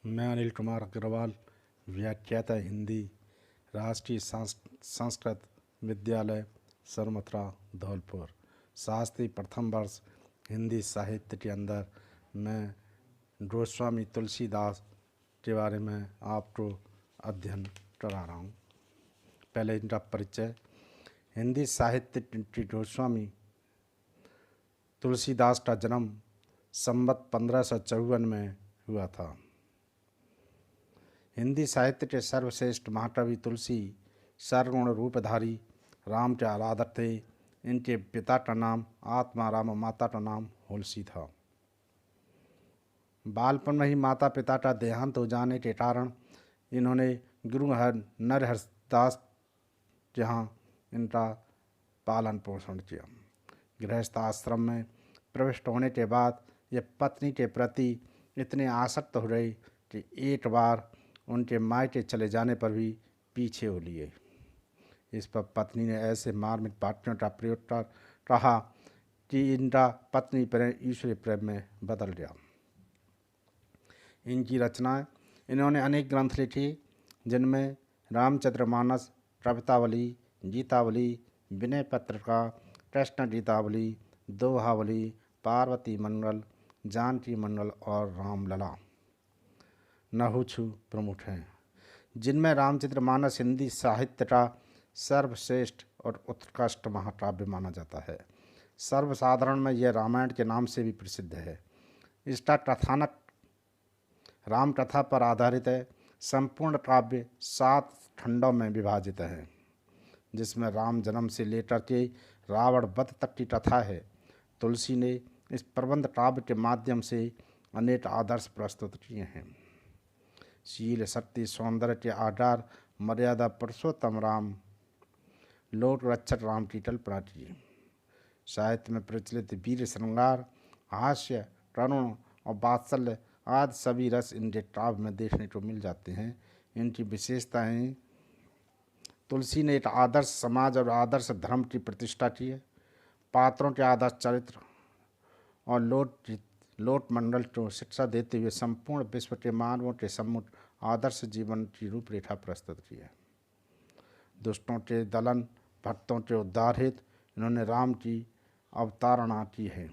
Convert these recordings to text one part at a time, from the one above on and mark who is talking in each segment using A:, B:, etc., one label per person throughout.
A: मैं अनिल कुमार अग्रवाल, व्याख्याता हिंदी, राष्ट्रीय संस्कृत विद्यालय सरमथुरा धौलपुर, शास्त्री प्रथम वर्ष हिंदी साहित्य के अंदर मैं गोस्वामी तुलसीदास के बारे में आपको अध्ययन करा रहा हूँ। पहले इनका परिचय। हिंदी साहित्य के गोस्वामी तुलसीदास का जन्म संवत 1554 में हुआ था। हिंदी साहित्य के सर्वश्रेष्ठ महाकवि तुलसी सर्वगुण रूपधारी राम के आराधक थे। इनके पिता का नाम आत्माराम और माता का नाम होलसी था। बालपन में ही माता पिता का देहांत हो जाने के कारण इन्होंने गुरु नरहरदास के यहाँ इनका पालन पोषण किया। गृहस्थ आश्रम में प्रविष्ट होने के बाद ये पत्नी के प्रति इतने आसक्त हो गए कि एक बार उनके मायके चले जाने पर भी पीछे हो लिए। इस पर पत्नी ने ऐसे मार्मिक वाक्यों का प्रयोग कर कहा कि इनका पत्नी प्रेम ईश्वरीय प्रेम में बदल गया। इनकी रचनाएं, इन्होंने अनेक ग्रंथ लिखे जिनमें रामचरितमानस, कवितावली, गीतावली, विनय पत्रिका, कृष्ण गीतावली, दोहावली, पार्वती मंडल, जानकी मंडल और रामलला नहुछु प्रमुख हैं, जिनमें रामचरितमानस हिंदी साहित्य का सर्वश्रेष्ठ और उत्कृष्ट महाकाव्य माना जाता है। सर्वसाधारण में यह रामायण के नाम से भी प्रसिद्ध है। इसका कथानक राम कथा पर आधारित है। संपूर्ण काव्य 7 खंडों में विभाजित है, जिसमें राम जन्म से लेकर के रावण वध तक की कथा है। तुलसी ने इस प्रबंध काव्य के माध्यम से अनेक आदर्श प्रस्तुत किए हैं। शील, शक्ति, सौंदर्य के आधार, मर्यादा पुरुषोत्तम राम, लोक रक्षक राम की कल्पना की। साहित्य में प्रचलित वीर श्रृंगार, हास्य, करुण और वात्सल्य आदि सभी रस इनके काव्य में देखने को मिल जाते हैं। इनकी विशेषताएं: तुलसी ने एक आदर्श समाज और आदर्श धर्म की प्रतिष्ठा की है। पात्रों के आदर्श चरित्र और लोट मंडल को शिक्षा देते हुए संपूर्ण विश्व के मानवों के सम्मुख आदर्श जीवन की रूपरेखा प्रस्तुत की है। दुष्टों के दलन, भक्तों के उद्धार हेतु इन्होंने राम की अवतारणा की है।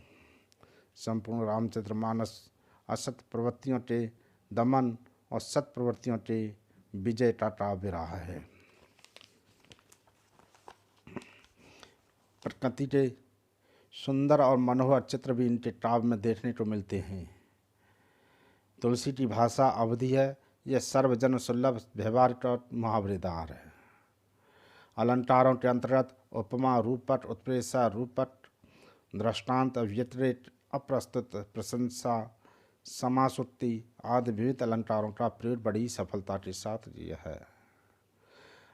A: संपूर्ण रामचरितमानस असत प्रवृत्तियों के दमन और सत प्रवृत्तियों के विजय का काव्य रहा है। प्रकृति के सुंदर और मनोहर चित्र भी इनके काव्य में देखने को मिलते हैं। तुलसी की भाषा अवधि है। यह सर्वजन सुलभ व्यवहारिक और मुहावरेदार है। अलंकारों के अंतर्गत उपमा, रूपक, उत्प्रेक्षा, रूपक, दृष्टांत, व्यतिरेक, अप्रस्तुत, प्रशंसा, समासुक्ति आदि विविध अलंकारों का प्रयोग बड़ी सफलता के साथ किया है।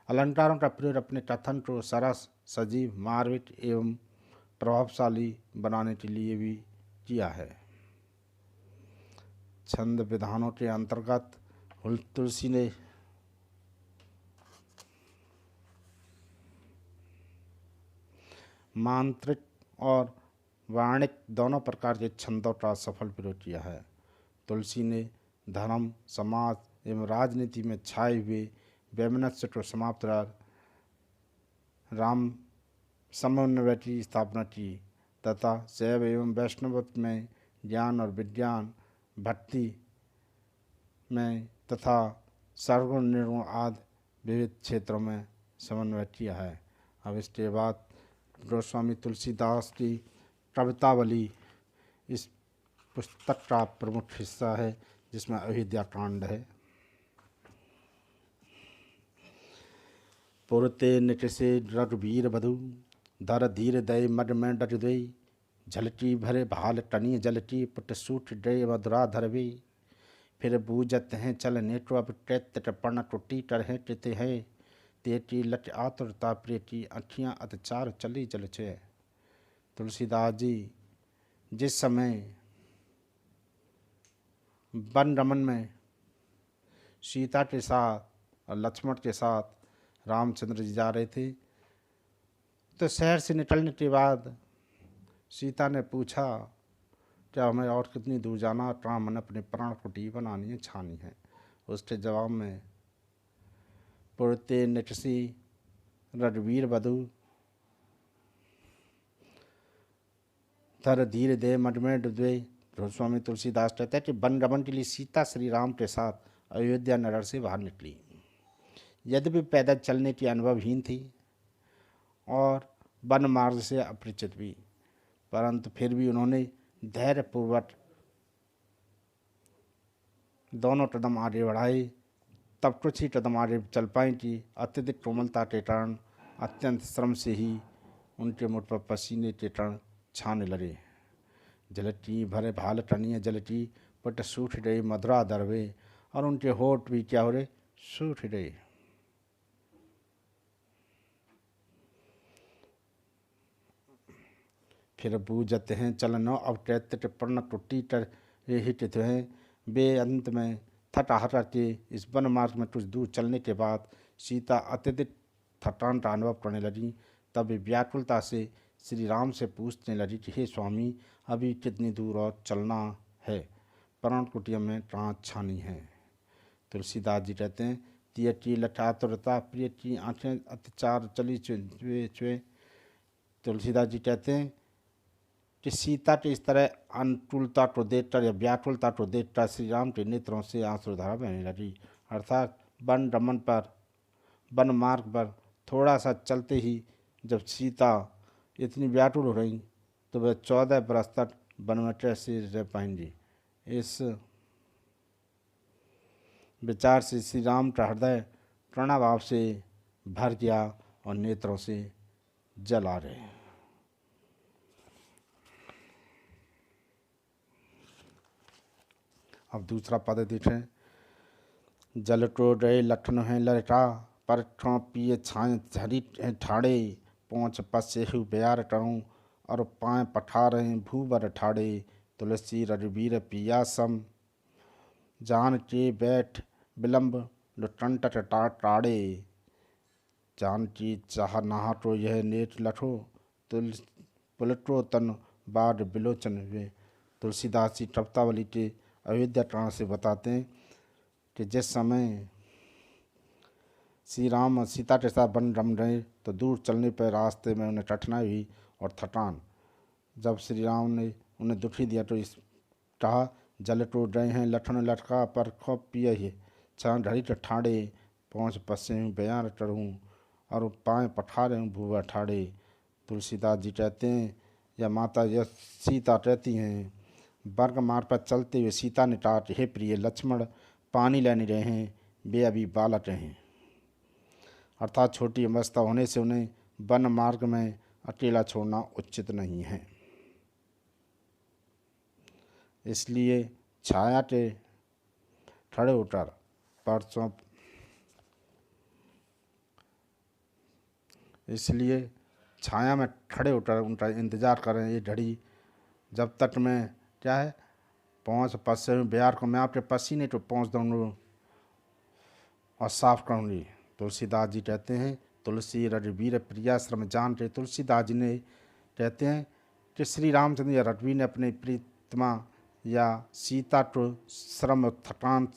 A: अलंकारों का प्रयोग अपने कथन को सरस, सजीव, मार्मिक एवं प्रभावशाली बनाने के लिए भी किया है। छंद विधानों के अंतर्गत तुलसी ने मांत्रिक और वाणिक दोनों प्रकार के छंदों का सफल प्रयोग किया है। तुलसी ने धर्म, समाज एवं राजनीति में छाए हुए वैमनस्य को समाप्त कर राम समन्वय की स्थापना की तथा शैव एवं वैष्णवत्व में ज्ञान और विज्ञान, भक्ति में तथा सर्वगुण निर्गुण आदि विविध क्षेत्रों में समन्वय किया है। अब इसके बाद गोस्वामी तुलसीदास की कवितावली इस पुस्तक का प्रमुख हिस्सा है, जिसमें अयोध्या कांड है। पुरते निकसे रघुवीर बधु, धर धीर दय मद में डट दई, झलटी भरे भाल टनी जलटी, पुट सूट डय मधुरा धरवे, फिर बूझत हैं चल नेटो अब टैत पर्ण टुटी टरहे टिते हैं, तेटी लट आतुरता प्रेटी, अखियाँ अतचार चली जल छे। तुलसीदास जी जिस समय वन रमन में सीता के साथ और लक्ष्मण के साथ रामचंद्र जी जा रहे थे, तो शहर से निकलने के बाद सीता ने पूछा क्या हमें और कितनी दूर जाना, राम ने अपने प्राण कुटी बनानी है, छानी है। उसके जवाब में पुरते निटसी रघुवीर बधु धर धीर दे मठ में डुबे। गोस्वामी तुलसीदास कहते हैं कि वन रमन के लिए सीता श्री राम के साथ अयोध्या नगर से बाहर निकली। यद्यपि पैदल चलने की अनुभवहीन थी और वन मार्ग से अपरिचित भी, परंतु फिर भी उन्होंने धैर्यपूर्वक दोनों कदम आगे बढ़ाए। तब कुछ ही कदम आगे चल पाई कि अत्यधिक कोमलता के कारण अत्यंत श्रम से ही उनके मुठ पर पसीने के कण छाने लगे। जलटी भरे भाल टनिए जलटी पट सूख गए मधुरा दरवे, और उनके होठ भी क्या हो रहे, सूख गए। फिर बूझते हैं चलनो अब कैत्र पर्ण टुट्टी कर हिट हैं। बे अंत में थटाहटा के इस वन मार्ग में कुछ दूर चलने के बाद सीता अत्यधिक थकान का अनुभव करने लगी। तब वे व्याकुलता से श्री राम से पूछने लगी कि हे स्वामी, अभी कितनी दूर और चलना है, प्राण कुटिया में कहाँ छानी है। तुलसीदास जी कहते हैं तियटी लठातुरता प्रिय की आँखें अत्याचार चली चुए। तुलसीदास जी कहते हैं कि सीता के इस तरह अनुकूलता को देखकर या व्याकुलता को देखकर श्री राम के नेत्रों से आंसुधारा बहने लगी। अर्थात वन मार्ग पर थोड़ा सा चलते ही जब सीता इतनी व्याकुल हो रही तो वह 14 बरस तक वन में कैसे रह पाएंगी। इस विचार से श्री राम का हृदय प्रणभाव से भर गया और नेत्रों से जल आ रहे। अब दूसरा पद देखें। जल तो डे लठन है लड़का पर पिए छाए झरी ठाड़े, पहुँच पसे हु ब्यार करूँ और पाए पठारे भूबर ठाड़े। तुलसी रघुवीर पिया सम जान के बैठ विलम्ब लुटंट टाड़े। जान की चाह नहा तो यह नेट लठो पुलटो तन बाढ़ बिलोचन वे। तुलसीदास जी तप्तावली के अयोध्या कांड से बताते हैं कि जिस समय श्री राम और सीता के साथ वन रम रहे तो दूर चलने पर रास्ते में उन्हें कठिनाई हुई और थकान। जब श्री राम ने उन्हें दुखी दिया तो इस कहा जल टूट रहे हैं लठन लटका पर खूब पिए ही छान ढड़ी ठाड़े, पहुँच पसे हूँ बयान चढ़ूँ और पाए पठारे हूँ भूवा ठाड़े। तुलसीदास जी कहते हैं या माता यह सीता कहती हैं वर्ग मार्ग पर चलते हुए सीता ने कहा हे प्रिय लक्ष्मण, पानी लेने रहे हैं, वे अभी बालक हैं। अर्थात छोटी अवस्था होने से उन्हें वन मार्ग में अकेला छोड़ना उचित नहीं है। इसलिए छाया के खड़े उतर परसों इसलिए छाया में खड़े उतर उनका इंतज़ार करें। ये घड़ी जब तक मैं क्या है पहुँच पसे बिहार को मैं आपके पसीने को पहुँच दूँगा और साफ करूँगी। तुलसीदास जी कहते हैं तुलसी रघुवीर प्रिया श्रम जान के। तुलसीदास जी ने कहते हैं कि श्री रामचंद्र या रघुवीर ने अपने प्रीतमा या सीता को श्रम थकान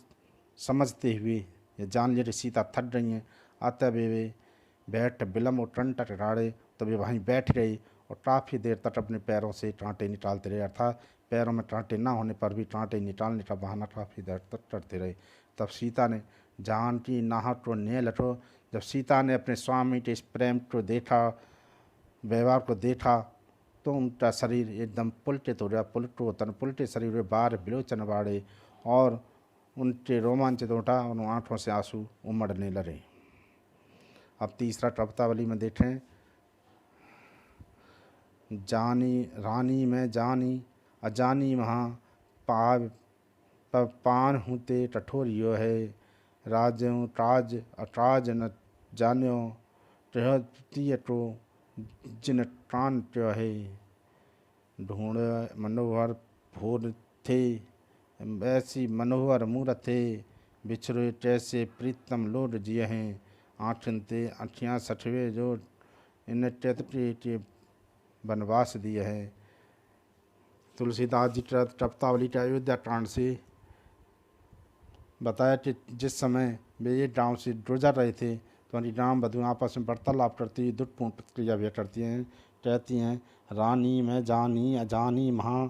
A: समझते हुए ये जान लिया कि सीता थक रही हैं, अतः वे बैठ विलम्ब और टंट राड़े। तो वे वहीं बैठ गई और काफ़ी देर तक अपने पैरों से कांटे निकालते रहे। अर्थात पैरों में कांटे ना होने पर भी कांटे निकालने का बहाना काफ़ी देर तक करते रहे। तब सीता ने जानकी नाहक को ने लठो। जब सीता ने अपने स्वामी के इस प्रेम को देखा, व्यवहार को देखा, तो उनका शरीर एकदम पुलकित हो गया। पुलटे शरीर में बार बिलोचन बाड़े और उनके रोमांचित उठा और आँखों से आंसू उमड़ने लगे। अब तीसरा तप्तावली में देखें। जानी रानी में जानी अजानी वहाँ पान हुते कठोरियो है, राजों काज अकाज न जान्यो त्रिय को जिन कान त्यो है। ढूंढ मनोहर भोर थे ऐसी मनोहर मूरत थे, बिछड़े कैसे प्रीतम लोड जिए हैं। आँखन ते अखियाँ सठवे जो इन चैत्री के वनवास दिए हैं। तुलसीदास जी तप्तावली के अयोध्या कांड से बताया कि जिस समय वे एक गाँव से गुजर रहे थे तो हमारी राम वधु आपस में वार्तालाप करती हुई दुष्पूर्ण प्रतिक्रिया व्यक्त करती हैं। कहती हैं, रानी मैं जानी अजानी महा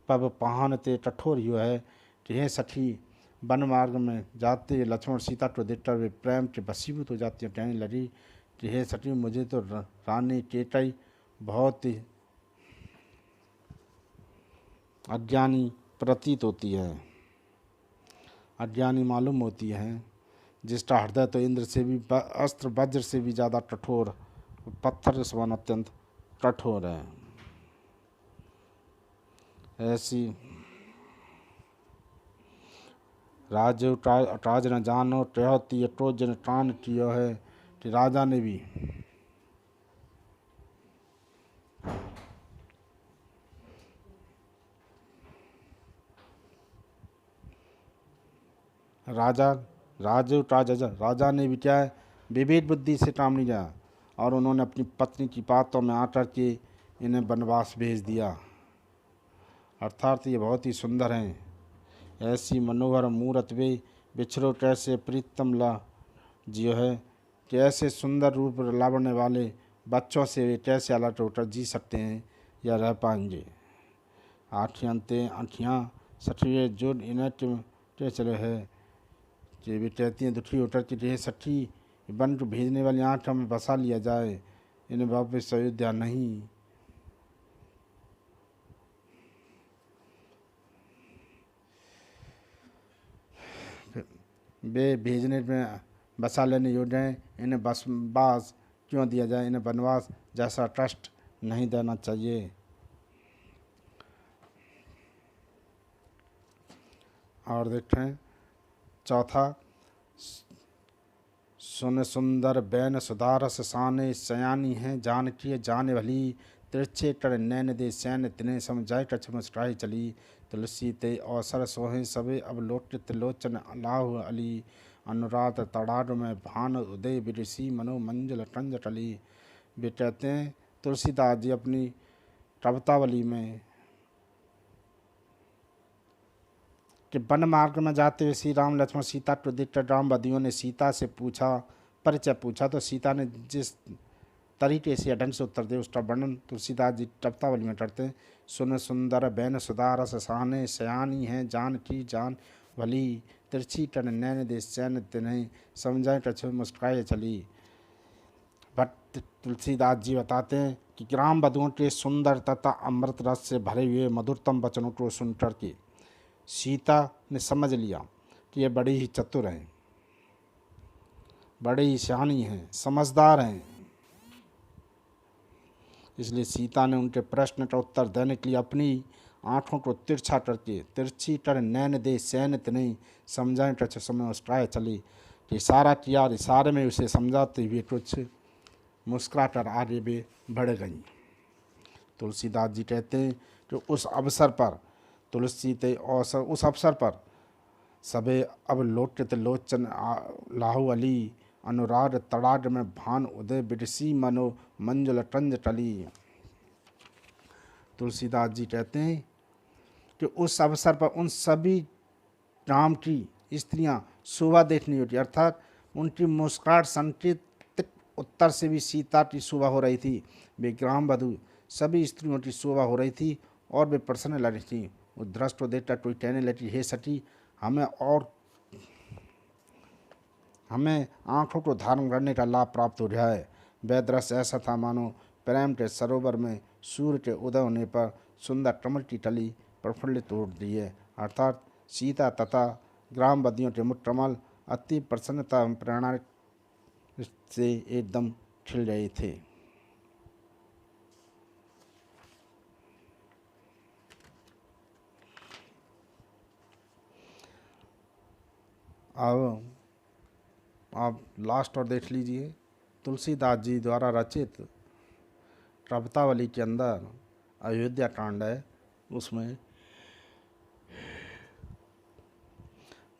A: पब पहान ते कठोर यो है कि हे सखी, वन मार्ग में जाते लक्ष्मण सीता को देखकर वे प्रेम के वशीभूत हो जाती हैं। कहने लगी कि हे सखी, मुझे तो रानी केकई बहुत ही अज्ञानी प्रतीत होती है, अज्ञानी मालूम होती है, जिसका हृदय तो इंद्र से भी अस्त्र वज्र से भी ज़्यादा कठोर, पत्थर के समान अत्यंत कठोर है। ऐसी राज न जानो त्योती तो जन कान कियो है कि राजा ने भी राजा ने भी क्या है, विवेक बुद्धि से काम नहीं लिया और उन्होंने अपनी पत्नी की बातों में आकर के इन्हें वनवास भेज दिया। अर्थात ये बहुत ही सुंदर हैं। ऐसी मनोहर मूरत वे बिछड़ो कैसे प्रीतम ला जियो है कि ऐसे सुंदर रूप लावण्य वाले बच्चों से वे कैसे अलग होकर जी सकते हैं या रह पाएंगे। आँखियाँ सठिए जुड़ इन्हें के चले है कि वे कहती हैं दुखी होकर कि ये सठी वन को भेजने वाली आँख हमें बसा लिया जाए, इन्हें वापस अयोध्या नहीं। वे भेजने में बसा लेने योग्य हैं, इन्हें बास क्यों दिया जाए, इन्हें वनवास जैसा कष्ट नहीं देना चाहिए। और देखें चौथा, सुन सुंदर बैन सुधारस साने सयानी है जानकी जाने भली तिरछे कर नैन दे सैन तिने समझाए कछ मुस्काई चली तुलसी ते अवसर सोहे सबे अब लोटित लोचन लाहु अली अनुराध तड़ाग में भान उदय विऋषि मनो मंजल टंज टली। वे कहते हैं तुलसीदास जी अपनी कवितावली में कि वन मार्ग में जाते हुए श्री राम लक्ष्मण सीता को देखकर राम बदियों ने सीता से परिचय पूछा तो सीता ने जिस तरीके से ढंग से उत्तर दे उसका वर्णन तुलसीदास जी कवितावली में करते हैं। सुन सुंदर बैन सुधारस सहाने सयानी है जान की जान भली तिरछी टन नैन दे सैन तिन्हें समझाए कछु मुस्काए चली। भट्ट तुलसीदास जी बताते हैं कि ग्राम बधुओं के सुंदर तथा अमृत रस से भरे हुए मधुरतम वचनों को सुनकर के सीता ने समझ लिया कि ये बड़ी ही चतुर हैं, बड़ी ही सियानी हैं, समझदार हैं। इसलिए सीता ने उनके प्रश्न का उत्तर देने के लिए अपनी आँखों को तिरछा करके तिरछी कर नैन दे सैन नहीं समझाएं कछ समय मुस्कुराए चली। इशारा किया, इशारे में उसे समझाते हुए कुछ मुस्कुरा कर आगे वे बढ़ गईं। तुलसीदास जी कहते हैं कि उस अवसर पर सबे अब लोटित लोचन लाहु अली अनुराग तड़ाग में भान उदय विऋषि मनो मंजल टंज टली। तुलसीदास जी कहते हैं कि उस अवसर पर उन सभी राम की स्त्रियां शोभा देखनी होती, अर्थात उनकी मुस्कान संकेत उत्तर से भी सीता की शोभा हो रही थी। वे ग्राम वधु सभी स्त्रियों की शोभा हो रही थी और वे प्रसन्न लग रही थी। उस दृष्ट को देखकर कोई कहने लगी, हे सती, हमें आँखों को धारण करने का लाभ प्राप्त हो रहा है। वह दृश्य ऐसा था मानो प्रेम के सरोवर में सूर्य के उदय होने पर सुंदर कमल की कली प्रफुल्लित हो रही है। अर्थात सीता तथा ग्रामवधियों के मुख कमल अति प्रसन्नता प्रेरणा से एकदम खिल रहे थे। अब आप लास्ट और देख लीजिए, तुलसीदास जी द्वारा रचित कवितावली के अंदर अयोध्या कांड है। उसमें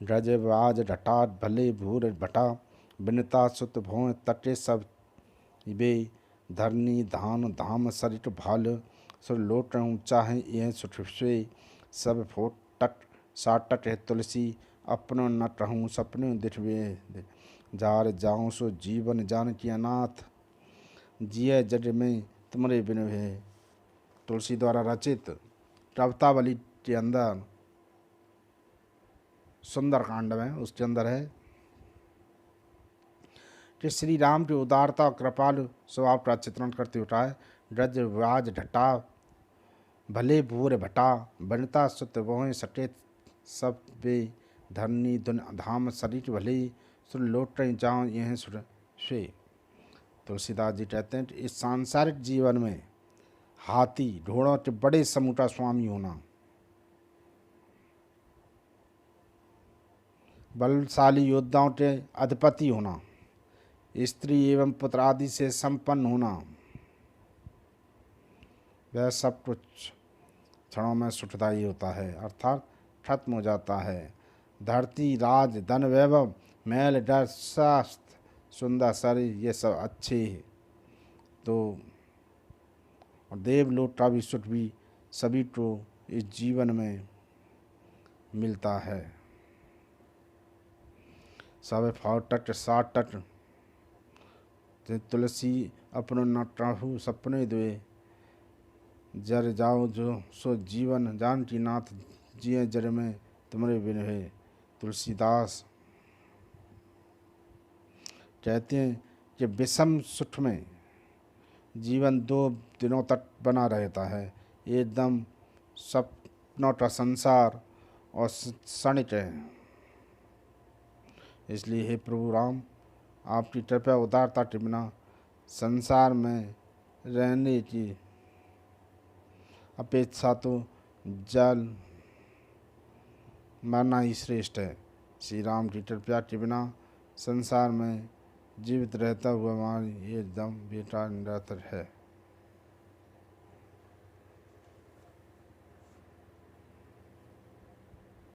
A: गजबाज घटाट भले भूर भटा बिनता सुत भों तटे सब बे धरनी धान धाम सरिट भाल सुर लोट ऊँचा है यह सुठे सब फोट तट साटट है तुलसी अपनो न रहूँ सपने दिठवे, जार जाऊँ सो जीवन जानकी अनाथ, जिय जड में तुम्हारे बिन है। तुलसी द्वारा रचित रवतावली के अंदर सुंदर कांड में उसके अंदर है कि श्री राम की उदारता और कृपालु स्वभाव का चित्रण करते उठाए। ब्रज व्याज ढटा भले भूर भटा, बनता सुत वोहें सटेत सब बे, धरनी धुन धाम शरीर भले, सुन लोट जाऊँ यह सुर स्वे। तुलसीदास जी कहते हैं कि इस सांसारिक जीवन में हाथी घोड़ों के बड़े समूह का स्वामी होना, बलशाली योद्धाओं के अधिपति होना, स्त्री एवं पुत्र आदि से संपन्न होना, वह सब कुछ क्षणों में सुखदायी होता है, अर्थात खत्म हो जाता है। धरती राज धन वैभव मैल डर स्वास्थ्य सुंदर शरीर ये सब अच्छे हैं, तो देवलोक का भी सुख भी सभी को इस जीवन में मिलता है। सब फाव तट साठ तट, तुलसी अपनो न ट्राहू सपने दुए, जर जाओ जो सो जीवन जानकी नाथ, जिये जर में तुम्हारे बिन है। तुलसीदास कहते हैं कि विषम सुख में जीवन 2 दिनों तक बना रहता है, एकदम सपनों का संसार और क्षणिक है। इसलिए हे प्रभु राम, आपकी कृपया उदारता के बिना संसार में रहने की अपेक्षा तो जल मरना ही श्रेष्ठ है। श्री राम की कृपया के बिना संसार में जीवित रहता हुआ हमारी ये दम बेटा निरंतर है।